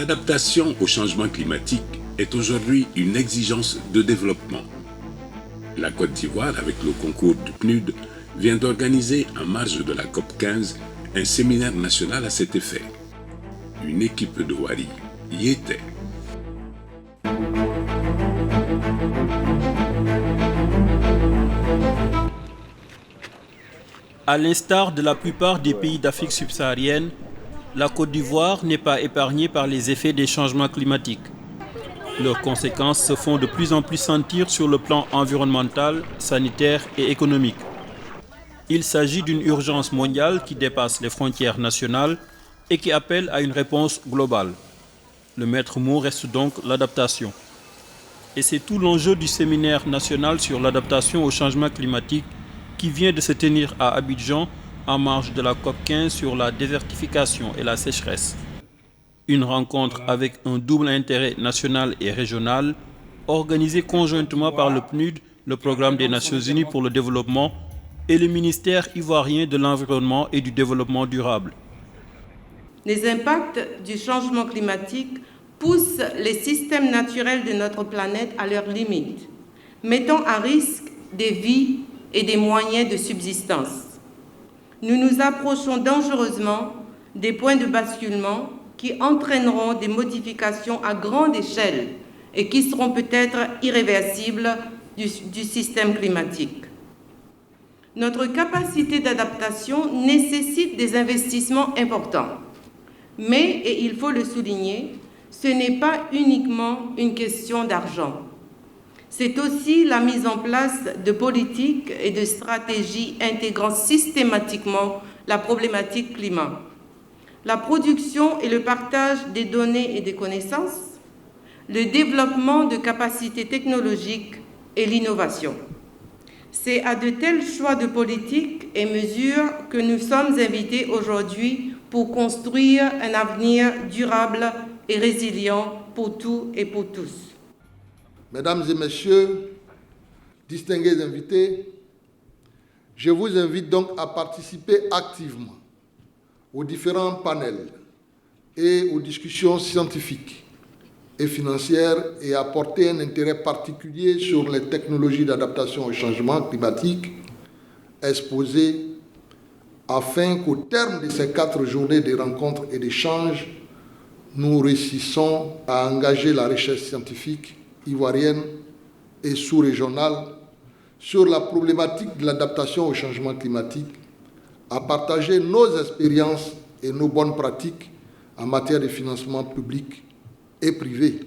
L'adaptation au changement climatique est aujourd'hui une exigence de développement. La Côte d'Ivoire, avec le concours du PNUD, vient d'organiser en marge de la COP15 un séminaire national à cet effet. Une équipe de Wari y était. À l'instar de la plupart des pays d'Afrique subsaharienne, la Côte d'Ivoire n'est pas épargnée par les effets des changements climatiques. Leurs conséquences se font de plus en plus sentir sur le plan environnemental, sanitaire et économique. Il s'agit d'une urgence mondiale qui dépasse les frontières nationales et qui appelle à une réponse globale. Le maître mot reste donc l'adaptation. Et c'est tout l'enjeu du séminaire national sur l'adaptation au changement climatique qui vient de se tenir à Abidjan en marge de la COP15 sur la désertification et la sécheresse. Une rencontre avec un double intérêt national et régional, organisée conjointement par le PNUD, le Programme des Nations Unies pour le développement, et le ministère ivoirien de l'Environnement et du Développement durable. Les impacts du changement climatique poussent les systèmes naturels de notre planète à leurs limites, mettant à risque des vies et des moyens de subsistance. Nous nous approchons dangereusement des points de basculement qui entraîneront des modifications à grande échelle et qui seront peut-être irréversibles du système climatique. Notre capacité d'adaptation nécessite des investissements importants. Mais, et il faut le souligner, ce n'est pas uniquement une question d'argent. C'est aussi la mise en place de politiques et de stratégies intégrant systématiquement la problématique climat. La production et le partage des données et des connaissances, le développement de capacités technologiques et l'innovation. C'est à de tels choix de politique et mesures que nous sommes invités aujourd'hui pour construire un avenir durable et résilient pour tout et pour tous. Mesdames et messieurs, distingués invités, je vous invite donc à participer activement aux différents panels et aux discussions scientifiques et financières et à porter un intérêt particulier sur les technologies d'adaptation au changement climatique exposées afin qu'au terme de ces 4 journées de rencontres et d'échanges, nous réussissions à engager la recherche scientifique ivoirienne et sous-régionale sur la problématique de l'adaptation au changement climatique, à partager nos expériences et nos bonnes pratiques en matière de financement public et privé.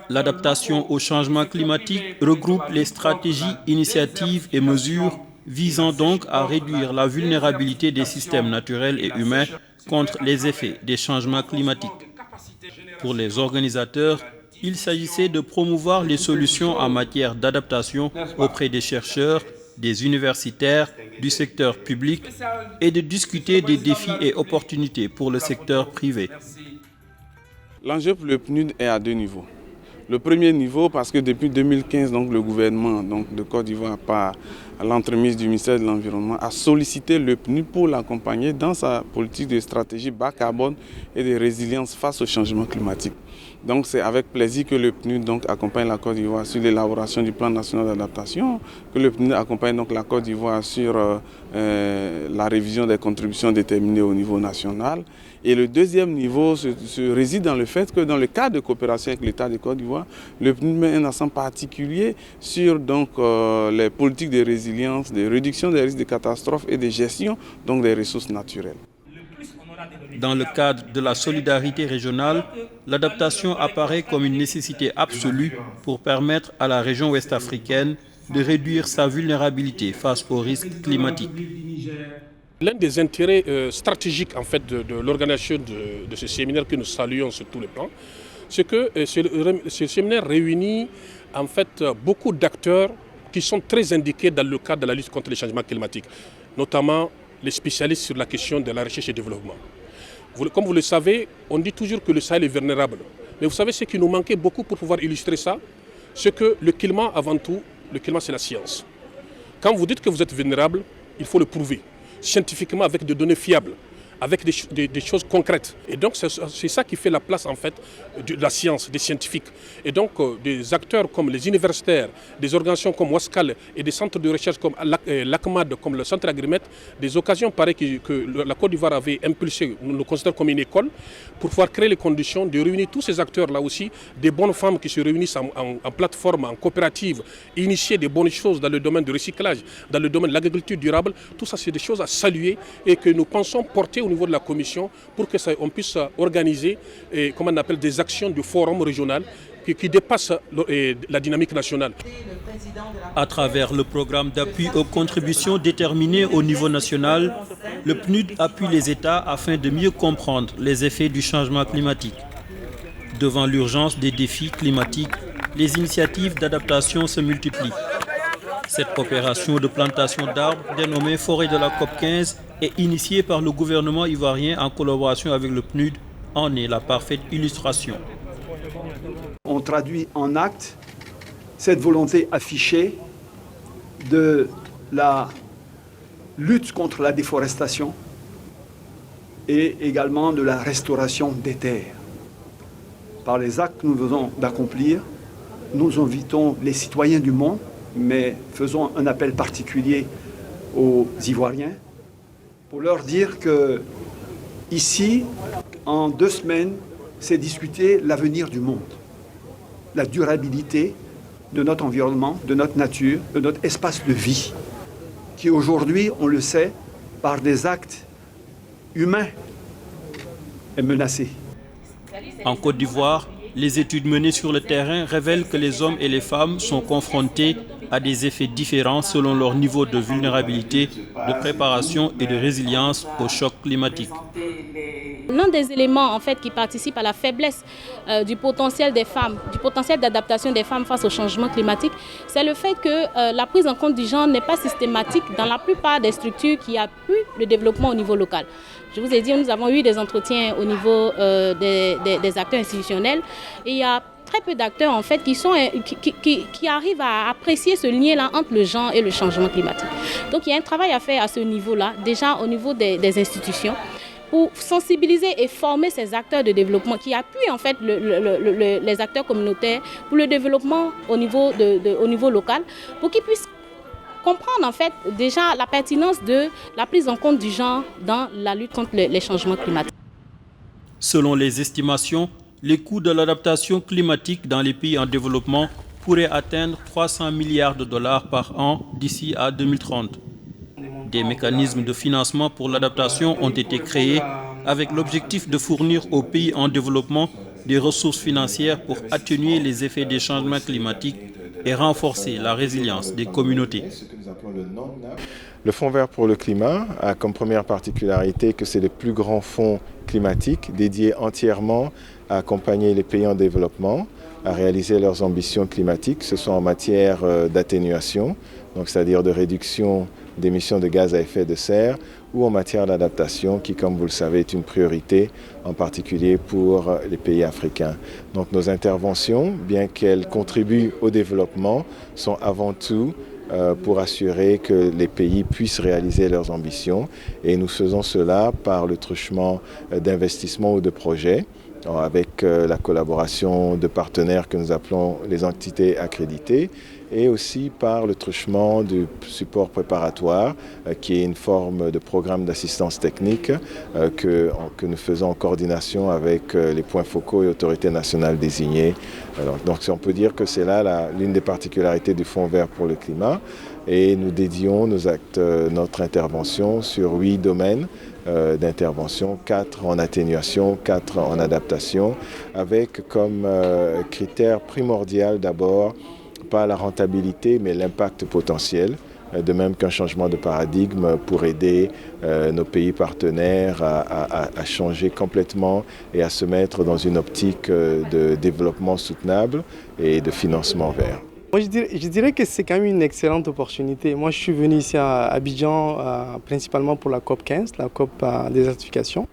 L'adaptation au changement climatique regroupe les stratégies, initiatives et mesures visant donc à réduire la vulnérabilité des systèmes naturels et humains contre les effets des changements climatiques. Pour les organisateurs, il s'agissait de promouvoir les solutions en matière d'adaptation auprès des chercheurs, des universitaires, du secteur public et de discuter des défis et opportunités pour le secteur privé. L'enjeu pour le PNUD est à 2 niveaux. Le premier niveau, parce que depuis 2015, le gouvernement de Côte d'Ivoire, par l'entremise du ministère de l'Environnement, a sollicité le PNUD pour l'accompagner dans sa politique de stratégie bas carbone et de résilience face au changement climatique. Donc c'est avec plaisir que le PNUD accompagne la Côte d'Ivoire sur l'élaboration du plan national d'adaptation, que le PNUD accompagne la Côte d'Ivoire sur la révision des contributions déterminées au niveau national. Et le deuxième niveau réside dans le fait que dans le cadre de coopération avec l'État de Côte d'Ivoire, le PNUD met un accent particulier sur les politiques de résilience, de réduction des risques de catastrophes et de gestion des ressources naturelles. Dans le cadre de la solidarité régionale, l'adaptation apparaît comme une nécessité absolue pour permettre à la région ouest-africaine de réduire sa vulnérabilité face aux risques climatiques. L'un des intérêts stratégiques de l'organisation de ce séminaire que nous saluons sur tous les plans, c'est que ce séminaire réunit beaucoup d'acteurs qui sont très indiqués dans le cadre de la lutte contre les changements climatiques, notamment les spécialistes sur la question de la recherche et développement. Comme vous le savez, on dit toujours que le Sahel est vulnérable. Mais vous savez ce qui nous manquait beaucoup pour pouvoir illustrer ça, c'est que le climat, avant tout, le climat c'est la science. Quand vous dites que vous êtes vulnérable, il faut le prouver, scientifiquement avec des données fiables, avec des choses concrètes. Et donc c'est ça qui fait la place en fait de la science, des scientifiques. Et donc des acteurs comme les universitaires, des organisations comme Wascal et des centres de recherche comme l'ACMAD, comme le centre Agrimet, des occasions pareilles que la Côte d'Ivoire avait impulsé, nous le considérons comme une école, pour pouvoir créer les conditions de réunir tous ces acteurs-là aussi, des bonnes femmes qui se réunissent en plateforme, en coopérative, initier des bonnes choses dans le domaine du recyclage, dans le domaine de l'agriculture durable. Tout ça, c'est des choses à saluer et que nous pensons porter au niveau de la Commission pour qu'on puisse organiser comme on appelle, des actions du forum régional qui dépassent la dynamique nationale. À travers le programme d'appui aux contributions déterminées au niveau national, le PNUD appuie les États afin de mieux comprendre les effets du changement climatique. Devant l'urgence des défis climatiques, les initiatives d'adaptation se multiplient. Cette coopération de plantation d'arbres, dénommée Forêt de la COP15, est initiée par le gouvernement ivoirien en collaboration avec le PNUD, en est la parfaite illustration. On traduit en actes cette volonté affichée de la lutte contre la déforestation et également de la restauration des terres. Par les actes que nous venons d'accomplir, nous invitons les citoyens du monde, mais faisons un appel particulier aux Ivoiriens pour leur dire que ici, en 2 semaines, c'est discuter l'avenir du monde, la durabilité de notre environnement, de notre nature, de notre espace de vie, qui aujourd'hui, on le sait, par des actes humains, est menacé. En Côte d'Ivoire, les études menées sur le terrain révèlent que les hommes et les femmes sont confrontés à des effets différents selon leur niveau de vulnérabilité, de préparation et de résilience au choc climatique. L'un des éléments en fait, qui participe à la faiblesse du potentiel des femmes, du potentiel d'adaptation des femmes face au changement climatique, c'est le fait que la prise en compte du genre n'est pas systématique dans la plupart des structures qui appuient le développement au niveau local. Je vous ai dit, nous avons eu des entretiens au niveau des acteurs institutionnels et il y a très peu d'acteurs en fait qui arrivent à apprécier ce lien-là entre le genre et le changement climatique. Donc il y a un travail à faire à ce niveau-là, déjà au niveau des institutions, pour sensibiliser et former ces acteurs de développement qui appuient en fait les acteurs communautaires pour le développement au niveau local, pour qu'ils puissent comprendre en fait déjà la pertinence de la prise en compte du genre dans la lutte contre les changements climatiques. Selon les estimations, les coûts de l'adaptation climatique dans les pays en développement pourraient atteindre 300 milliards de dollars par an d'ici à 2030. Des mécanismes de financement pour l'adaptation ont été créés avec l'objectif de fournir aux pays en développement des ressources financières pour atténuer les effets des changements climatiques et renforcer la résilience des communautés. Le Fonds vert pour le climat a comme première particularité que c'est le plus grand fonds climatique dédié entièrement à accompagner les pays en développement, à réaliser leurs ambitions climatiques, que ce soit en matière d'atténuation, donc c'est-à-dire de réduction d'émissions de gaz à effet de serre, ou en matière d'adaptation qui, comme vous le savez, est une priorité, en particulier pour les pays africains. Donc nos interventions, bien qu'elles contribuent au développement, sont avant tout pour assurer que les pays puissent réaliser leurs ambitions. Et nous faisons cela par le truchement d'investissements ou de projets, avec la collaboration de partenaires que nous appelons les entités accréditées, et aussi par le truchement du support préparatoire, qui est une forme de programme d'assistance technique que nous faisons en coordination avec les points focaux et autorités nationales désignées. Alors, donc on peut dire que c'est là l'une des particularités du Fonds vert pour le climat, et nous dédions notre intervention sur 8 domaines d'intervention, 4 en atténuation, 4 en adaptation, avec comme critère primordial d'abord pas la rentabilité mais l'impact potentiel, de même qu'un changement de paradigme pour aider nos pays partenaires à changer complètement et à se mettre dans une optique de développement soutenable et de financement vert. Moi, je dirais que c'est quand même une excellente opportunité. Moi, je suis venu ici à Abidjan principalement pour la COP15, la COP désertification.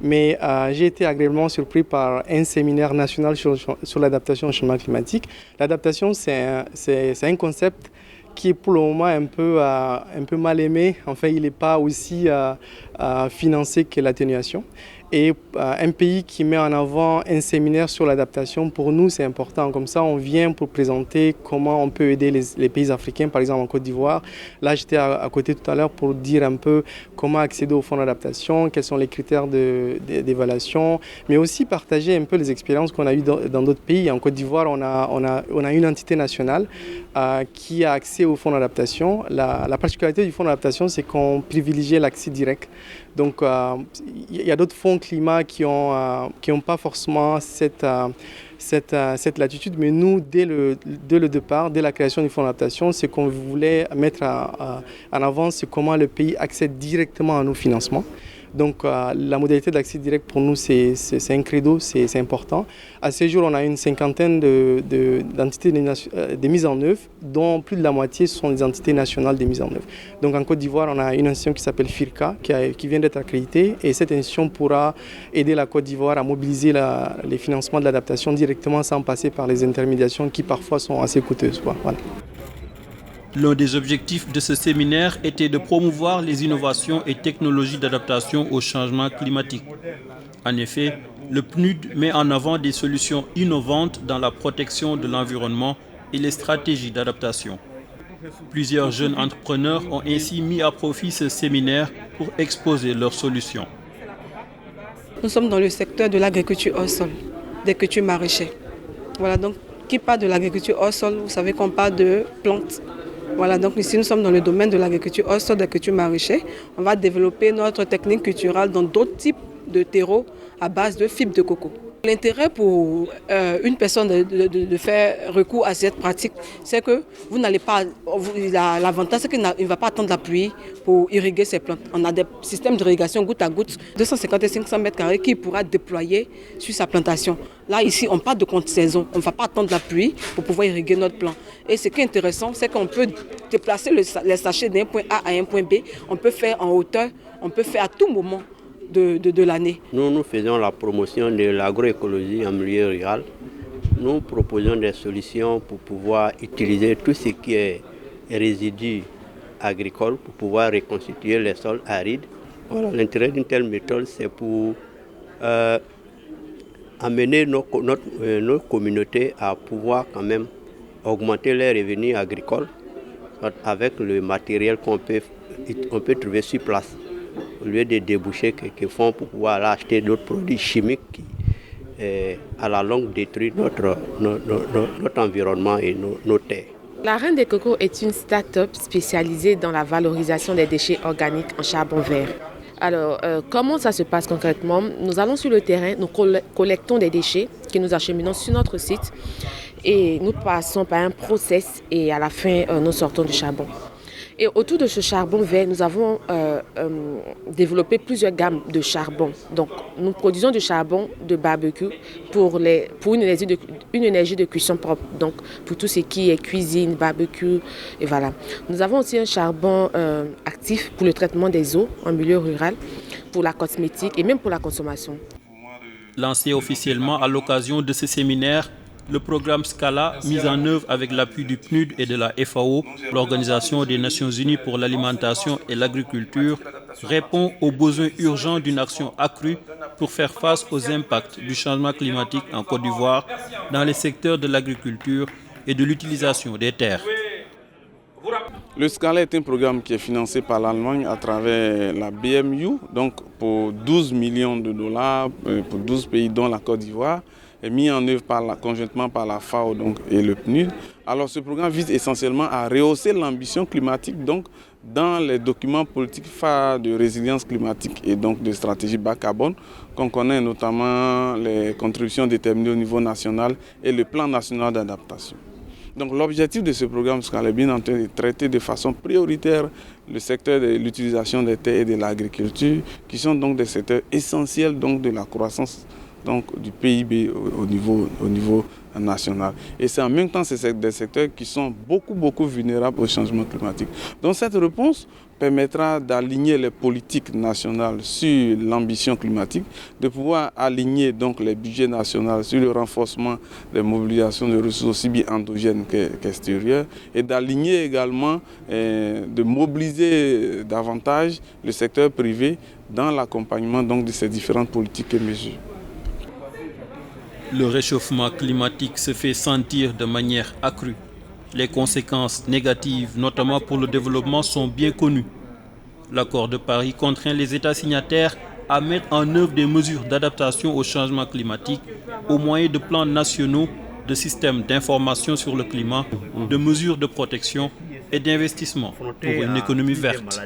Mais j'ai été agréablement surpris par un séminaire national sur l'adaptation au changement climatique. L'adaptation, c'est un concept qui est pour le moment un peu mal aimé. Enfin, il n'est pas aussi financé que l'atténuation. Et un pays qui met en avant un séminaire sur l'adaptation, pour nous, c'est important. Comme ça, on vient pour présenter comment on peut aider les pays africains, par exemple en Côte d'Ivoire. Là, j'étais à côté tout à l'heure pour dire un peu comment accéder au fonds d'adaptation, quels sont les critères d'évaluation, mais aussi partager un peu les expériences qu'on a eues dans d'autres pays. En Côte d'Ivoire, on a une entité nationale qui a accès au fonds d'adaptation. La particularité du fonds d'adaptation, c'est qu'on privilégie l'accès direct. Donc, il y a d'autres fonds climat qui ont pas forcément cette latitude, mais nous, dès le départ, dès la création du fonds d'adaptation, ce qu'on voulait mettre en avant, c'est comment le pays accède directement à nos financements. Donc la modalité d'accès direct pour nous, c'est un credo, c'est important. À ce jour, on a une cinquantaine d'entités de mise en œuvre, dont plus de la moitié sont des entités nationales de mise en œuvre. Donc en Côte d'Ivoire, on a une institution qui s'appelle FIRCA, qui vient d'être accréditée, et cette institution pourra aider la Côte d'Ivoire à mobiliser les financements de l'adaptation directement sans passer par les intermédiations qui parfois sont assez coûteuses. Voilà. L'un des objectifs de ce séminaire était de promouvoir les innovations et technologies d'adaptation au changement climatique. En effet, le PNUD met en avant des solutions innovantes dans la protection de l'environnement et les stratégies d'adaptation. Plusieurs jeunes entrepreneurs ont ainsi mis à profit ce séminaire pour exposer leurs solutions. Nous sommes dans le secteur de l'agriculture hors sol, d'agriculture maraîchère. Voilà, donc qui parle de l'agriculture hors sol, vous savez qu'on parle de plantes. Voilà, donc ici nous sommes dans le domaine de l'agriculture hors sol, d'agriculture maraîchère. On va développer notre technique culturelle dans d'autres types de terreaux à base de fibres de coco. L'intérêt pour une personne de faire recours à cette pratique, c'est que vous n'allez pas. L'avantage, c'est qu'il ne va pas attendre la pluie pour irriguer ses plantes. On a des systèmes d'irrigation goutte à goutte, 250 et 500 mètres carrés qu'il pourra déployer sur sa plantation. Là, ici, on parle de contre-saison. On ne va pas attendre la pluie pour pouvoir irriguer notre plant. Et ce qui est intéressant, c'est qu'on peut déplacer les sachets d'un point A à un point B. On peut faire en hauteur, on peut faire à tout moment de l'année. Nous faisons la promotion de l'agroécologie en milieu rural. Nous proposons des solutions pour pouvoir utiliser tout ce qui est résidus agricoles pour pouvoir reconstituer les sols arides. Voilà, l'intérêt d'une telle méthode, c'est pour amener nos communautés à pouvoir quand même augmenter leurs revenus agricoles avec le matériel qu'on peut trouver sur place, au lieu des débouchés qu'ils font pour pouvoir acheter d'autres produits chimiques qui, à la longue, détruisent notre environnement et nos terres. La Reine des Cocos est une start-up spécialisée dans la valorisation des déchets organiques en charbon vert. Alors, comment ça se passe concrètement? Nous allons sur le terrain, nous collectons des déchets que nous acheminons sur notre site et nous passons par un process et à la fin, nous sortons du charbon. Et autour de ce charbon vert, nous avons développé plusieurs gammes de charbon. Donc, nous produisons du charbon de barbecue pour une énergie de cuisson propre. Donc, pour tout ce qui est cuisine, barbecue, et voilà. Nous avons aussi un charbon actif pour le traitement des eaux en milieu rural, pour la cosmétique et même pour la consommation. Lancé officiellement à l'occasion de ce séminaire, le programme Scala, mis en œuvre avec l'appui du PNUD et de la FAO, l'Organisation des Nations Unies pour l'alimentation et l'agriculture, répond aux besoins urgents d'une action accrue pour faire face aux impacts du changement climatique en Côte d'Ivoire dans les secteurs de l'agriculture et de l'utilisation des terres. Le Scala est un programme qui est financé par l'Allemagne à travers la BMU, donc pour 12 millions de dollars pour 12 pays dont la Côte d'Ivoire, est mis en œuvre conjointement par la FAO et le PNUD. Alors ce programme vise essentiellement à rehausser l'ambition climatique dans les documents politiques phares de résilience climatique et donc de stratégie bas carbone qu'on connaît, notamment les contributions déterminées au niveau national et le plan national d'adaptation. Donc l'objectif de ce programme Scala est bien entendu de traiter de façon prioritaire le secteur de l'utilisation des terres et de l'agriculture, qui sont donc des secteurs essentiels de la croissance donc, du PIB au niveau national. Et c'est en même temps des secteurs qui sont beaucoup vulnérables au changement climatique. Donc cette réponse permettra d'aligner les politiques nationales sur l'ambition climatique, de pouvoir aligner donc les budgets nationaux sur le renforcement des mobilisations de ressources aussi bien endogènes qu'extérieures, et d'aligner également, de mobiliser davantage le secteur privé dans l'accompagnement donc de ces différentes politiques et mesures. Le réchauffement climatique se fait sentir de manière accrue. Les conséquences négatives, notamment pour le développement, sont bien connues. L'accord de Paris contraint les États signataires à mettre en œuvre des mesures d'adaptation au changement climatique au moyen de plans nationaux, de systèmes d'information sur le climat, de mesures de protection et d'investissement pour une économie verte.